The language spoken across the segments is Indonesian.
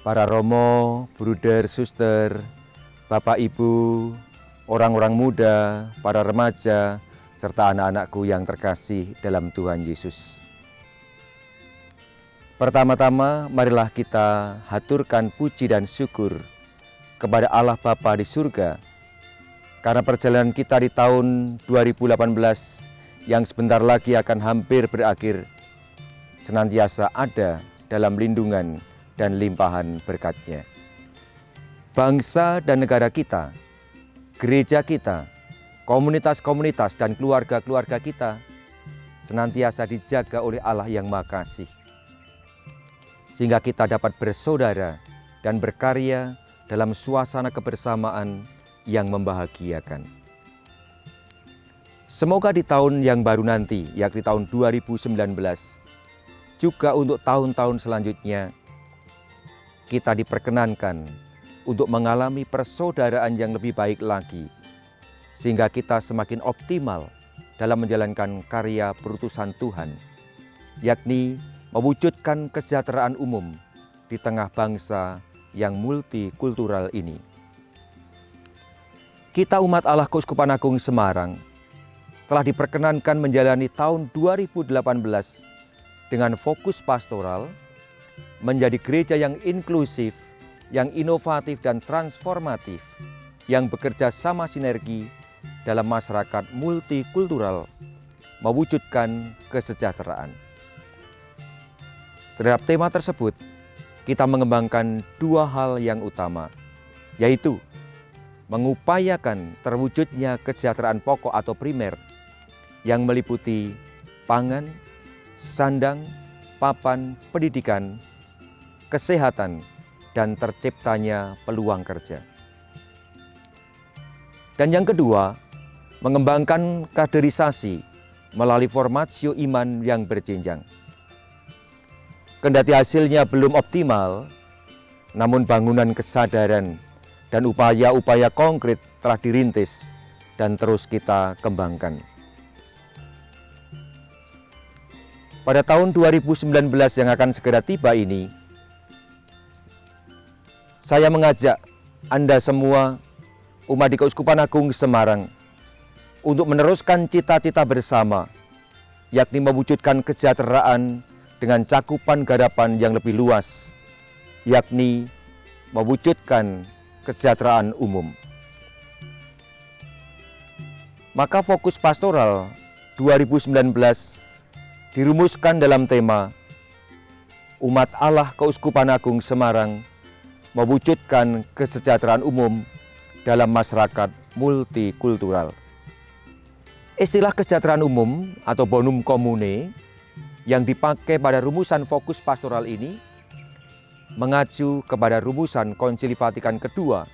para romo, bruder, suster, bapak ibu, orang-orang muda, para remaja, serta anak-anakku yang terkasih dalam Tuhan Yesus. Pertama-tama, marilah kita haturkan puji dan syukur kepada Allah Bapa di surga, karena perjalanan kita di tahun 2018 yang sebentar lagi akan hampir berakhir, senantiasa ada dalam lindungan dan limpahan berkat-Nya. Bangsa dan negara kita, gereja kita, komunitas-komunitas dan keluarga-keluarga kita senantiasa dijaga oleh Allah yang Maha Kasih, sehingga kita dapat bersaudara dan berkarya dalam suasana kebersamaan yang membahagiakan. Semoga di tahun yang baru nanti, yakni tahun 2019, juga untuk tahun-tahun selanjutnya, kita diperkenankan untuk mengalami persaudaraan yang lebih baik lagi, sehingga kita semakin optimal dalam menjalankan karya perutusan Tuhan, yakni mewujudkan kesejahteraan umum di tengah bangsa yang multikultural ini. Kita umat Allah Keuskupan Agung Semarang telah diperkenankan menjalani tahun 2018 dengan fokus pastoral, menjadi gereja yang inklusif, yang inovatif dan transformatif, yang bekerja sama sinergi dalam masyarakat multikultural, mewujudkan kesejahteraan. Terhadap tema tersebut, kita mengembangkan dua hal yang utama, yaitu mengupayakan terwujudnya kesejahteraan pokok atau primer yang meliputi pangan, sandang, papan, pendidikan, kesehatan, dan terciptanya peluang kerja. Dan yang kedua, mengembangkan kaderisasi melalui formatio iman yang berjenjang. Kendati hasilnya belum optimal, namun bangunan kesadaran dan upaya-upaya konkret telah dirintis dan terus kita kembangkan. Pada tahun 2019 yang akan segera tiba ini, saya mengajak Anda semua, umat di Keuskupan Agung Semarang, untuk meneruskan cita-cita bersama, yakni mewujudkan kesejahteraan dengan cakupan garapan yang lebih luas, yakni mewujudkan kesejahteraan umum. Maka fokus pastoral 2019 dirumuskan dalam tema Umat Allah Keuskupan Agung Semarang mewujudkan kesejahteraan umum dalam masyarakat multikultural. Istilah kesejahteraan umum atau bonum commune yang dipakai pada rumusan fokus pastoral ini mengacu kepada rumusan Konsili Vatikan II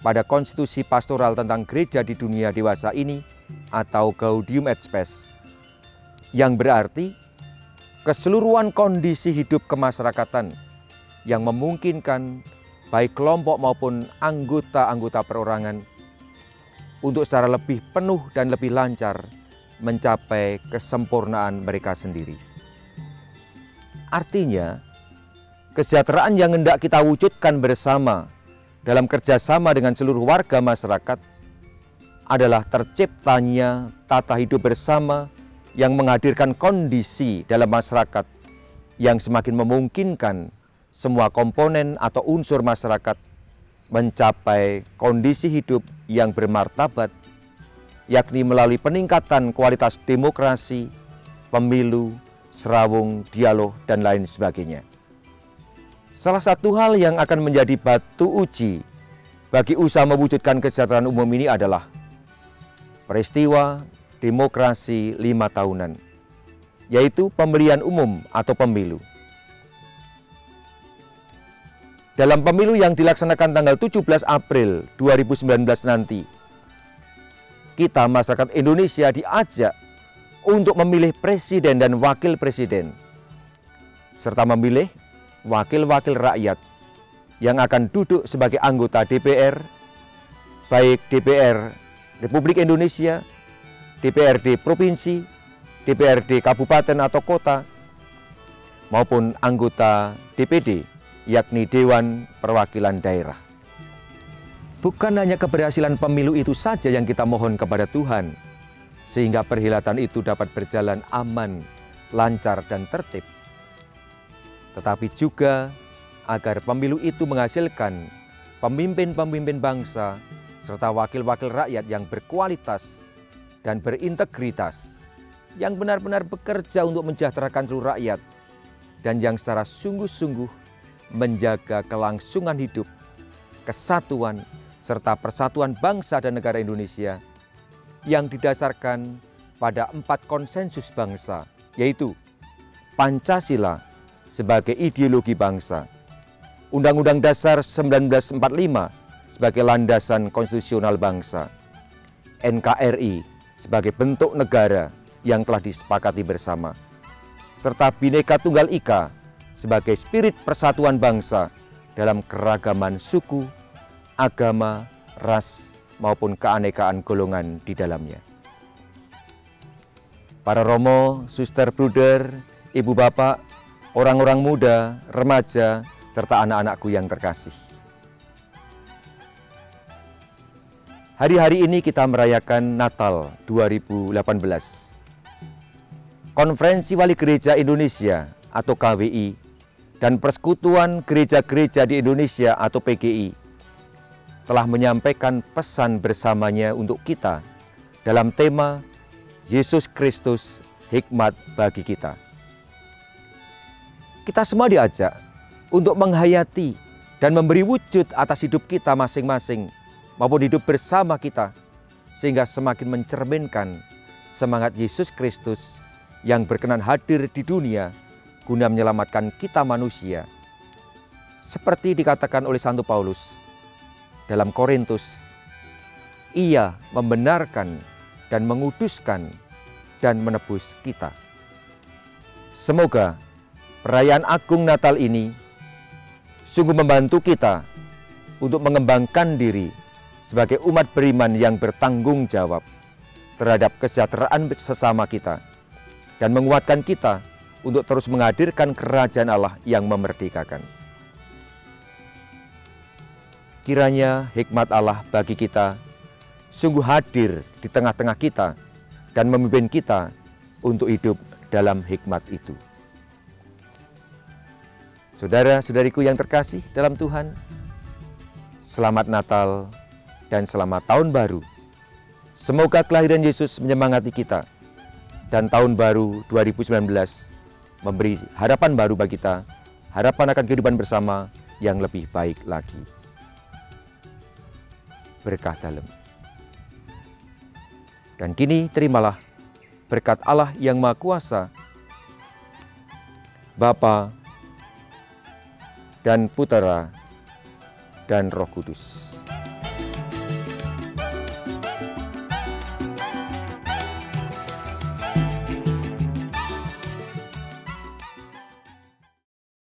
pada konstitusi pastoral tentang gereja di dunia dewasa ini atau Gaudium et Spes, yang berarti keseluruhan kondisi hidup kemasyarakatan yang memungkinkan baik kelompok maupun anggota-anggota perorangan untuk secara lebih penuh dan lebih lancar mencapai kesempurnaan mereka sendiri. Artinya, kesejahteraan yang hendak kita wujudkan bersama dalam kerjasama dengan seluruh warga masyarakat adalah terciptanya tata hidup bersama yang menghadirkan kondisi dalam masyarakat yang semakin memungkinkan semua komponen atau unsur masyarakat mencapai kondisi hidup yang bermartabat, yakni melalui peningkatan kualitas demokrasi, pemilu, serawung, dialog, dan lain sebagainya. Salah satu hal yang akan menjadi batu uji bagi usaha mewujudkan kesejahteraan umum ini adalah peristiwa demokrasi 5 tahunan, yaitu pemilihan umum atau pemilu. Dalam pemilu yang dilaksanakan tanggal 17 April 2019 nanti, kita masyarakat Indonesia diajak untuk memilih presiden dan wakil presiden, serta memilih wakil-wakil rakyat yang akan duduk sebagai anggota DPR, baik DPR Republik Indonesia, DPRD Provinsi, DPRD Kabupaten atau Kota, maupun anggota DPD yakni Dewan Perwakilan Daerah. Bukan hanya keberhasilan pemilu itu saja yang kita mohon kepada Tuhan, sehingga perhelatan itu dapat berjalan aman, lancar, dan tertib. Tetapi juga agar pemilu itu menghasilkan pemimpin-pemimpin bangsa serta wakil-wakil rakyat yang berkualitas dan berintegritas, yang benar-benar bekerja untuk mensejahterakan seluruh rakyat, dan yang secara sungguh-sungguh menjaga kelangsungan hidup, kesatuan, serta persatuan bangsa dan negara Indonesia yang didasarkan pada 4 konsensus bangsa, yaitu Pancasila sebagai ideologi bangsa, Undang-Undang Dasar 1945 sebagai landasan konstitusional bangsa, NKRI sebagai bentuk negara yang telah disepakati bersama, serta Bhinneka Tunggal Ika sebagai spirit persatuan bangsa dalam keragaman suku, agama, ras, maupun keanekaan golongan di dalamnya. Para romo, suster, bruder, ibu bapak, orang-orang muda, remaja, serta anak-anakku yang terkasih. Hari-hari ini kita merayakan Natal 2018. Konferensi Wali Gereja Indonesia atau KWI dan Persekutuan Gereja-Gereja di Indonesia atau PGI telah menyampaikan pesan bersamanya untuk kita dalam tema Yesus Kristus, hikmat bagi kita. Kita semua diajak untuk menghayati dan memberi wujud atas hidup kita masing-masing maupun hidup bersama kita, sehingga semakin mencerminkan semangat Yesus Kristus yang berkenan hadir di dunia guna menyelamatkan kita manusia. Seperti dikatakan oleh Santo Paulus dalam Korintus, ia membenarkan dan menguduskan dan menebus kita. Semoga perayaan agung Natal ini sungguh membantu kita untuk mengembangkan diri sebagai umat beriman yang bertanggung jawab terhadap kesejahteraan sesama kita dan menguatkan kita untuk terus menghadirkan kerajaan Allah yang memerdekakan. Kiranya hikmat Allah bagi kita sungguh hadir di tengah-tengah kita dan memimpin kita untuk hidup dalam hikmat itu. Saudara-saudariku yang terkasih dalam Tuhan, selamat Natal dan selamat Tahun Baru. Semoga kelahiran Yesus menyemangati kita dan Tahun Baru 2019 memberi harapan baru bagi kita, harapan akan kehidupan bersama yang lebih baik lagi. Berkah dalam. Dan kini terimalah berkat Allah yang Maha Kuasa, Bapa dan Putera dan Roh Kudus.